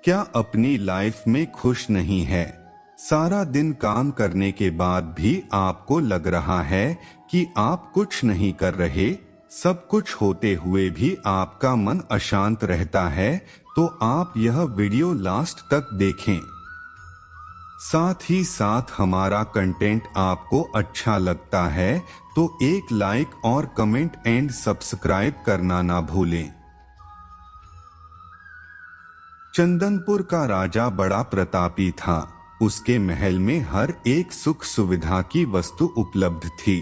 क्या अपनी लाइफ में खुश नहीं है? सारा दिन काम करने के बाद भी आपको लग रहा है कि आप कुछ नहीं कर रहे, सब कुछ होते हुए भी आपका मन अशांत रहता है, तो आप यह वीडियो लास्ट तक देखें। साथ ही साथ हमारा कंटेंट आपको अच्छा लगता है तो एक लाइक और कमेंट एंड सब्सक्राइब करना ना भूलें। चंदनपुर का राजा बड़ा प्रतापी था। उसके महल में हर एक सुख सुविधा की वस्तु उपलब्ध थी,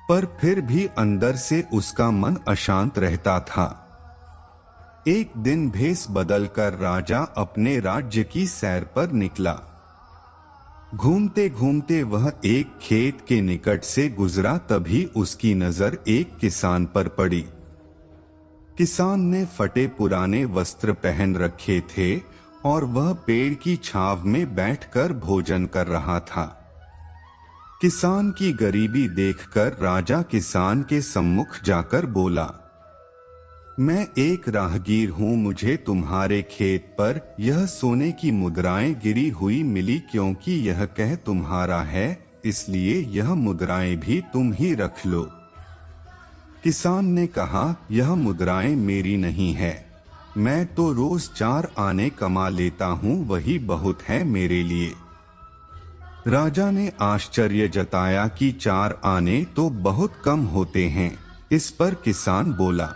पर फिर भी अंदर से उसका मन अशांत रहता था। एक दिन भेष बदलकर राजा अपने राज्य की सैर पर निकला। घूमते घूमते वह एक खेत के निकट से गुजरा, तभी उसकी नजर एक किसान पर पड़ी। किसान ने फटे पुराने वस्त्र पहन रखे थे और वह पेड़ की छांव में बैठकर भोजन कर रहा था। किसान की गरीबी देखकर राजा किसान के सम्मुख जाकर बोला, मैं एक राहगीर हूँ, मुझे तुम्हारे खेत पर यह सोने की मुद्राएं गिरी हुई मिली, क्योंकि यह कह तुम्हारा है, इसलिए यह मुद्राएं भी तुम ही रख लो। किसान ने कहा, यह मुद्राएं मेरी नहीं है, मैं तो रोज 4 आने कमा लेता हूँ, वही बहुत है मेरे लिए। राजा ने आश्चर्य जताया कि 4 आने तो बहुत कम होते हैं। इस पर किसान बोला,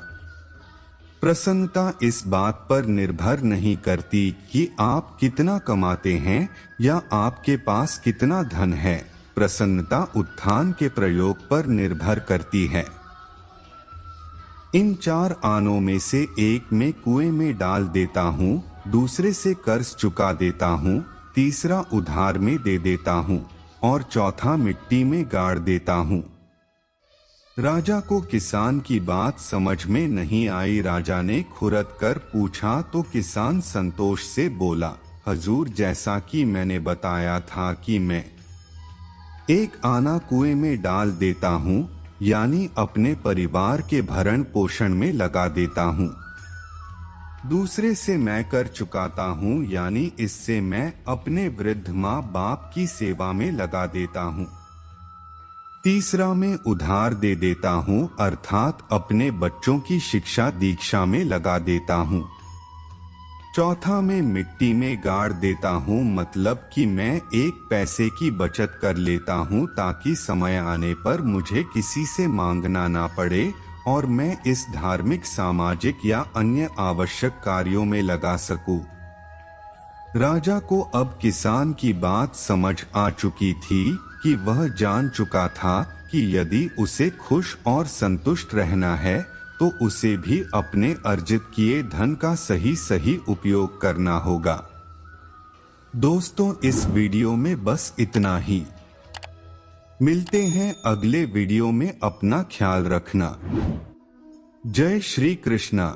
प्रसन्नता इस बात पर निर्भर नहीं करती कि आप कितना कमाते हैं या आपके पास कितना धन है, प्रसन्नता उत्थान के प्रयोग पर निर्भर करती है। इन 4 आनों में से एक में कुएं में डाल देता हूँ, दूसरे से कर्ज चुका देता हूँ, तीसरा उधार में दे देता हूँ और चौथा मिट्टी में गाड़ देता हूँ। राजा को किसान की बात समझ में नहीं आई। राजा ने खुरद कर पूछा तो किसान संतोष से बोला, हजूर, जैसा कि मैंने बताया था कि मैं 1 आना कुएं में डाल देता हूँ, यानी अपने परिवार के भरण पोषण में लगा देता हूँ। दूसरे से मैं कर चुकाता हूँ, यानी इससे मैं अपने वृद्ध माँ बाप की सेवा में लगा देता हूँ। तीसरा में उधार दे देता हूँ, अर्थात अपने बच्चों की शिक्षा दीक्षा में लगा देता हूँ। चौथा में मिट्टी में गाड़ देता हूँ, मतलब कि मैं 1 पैसे की बचत कर लेता हूँ ताकि समय आने पर मुझे किसी से मांगना ना पड़े और मैं इस धार्मिक, सामाजिक या अन्य आवश्यक कार्यों में लगा सकूं। राजा को अब किसान की बात समझ आ चुकी थी कि वह जान चुका था कि यदि उसे खुश और संतुष्ट रहना है तो उसे भी अपने अर्जित किए धन का सही उपयोग करना होगा। दोस्तों, इस वीडियो में बस इतना ही। मिलते हैं अगले वीडियो में, अपना ख्याल रखना। जय श्री कृष्णा।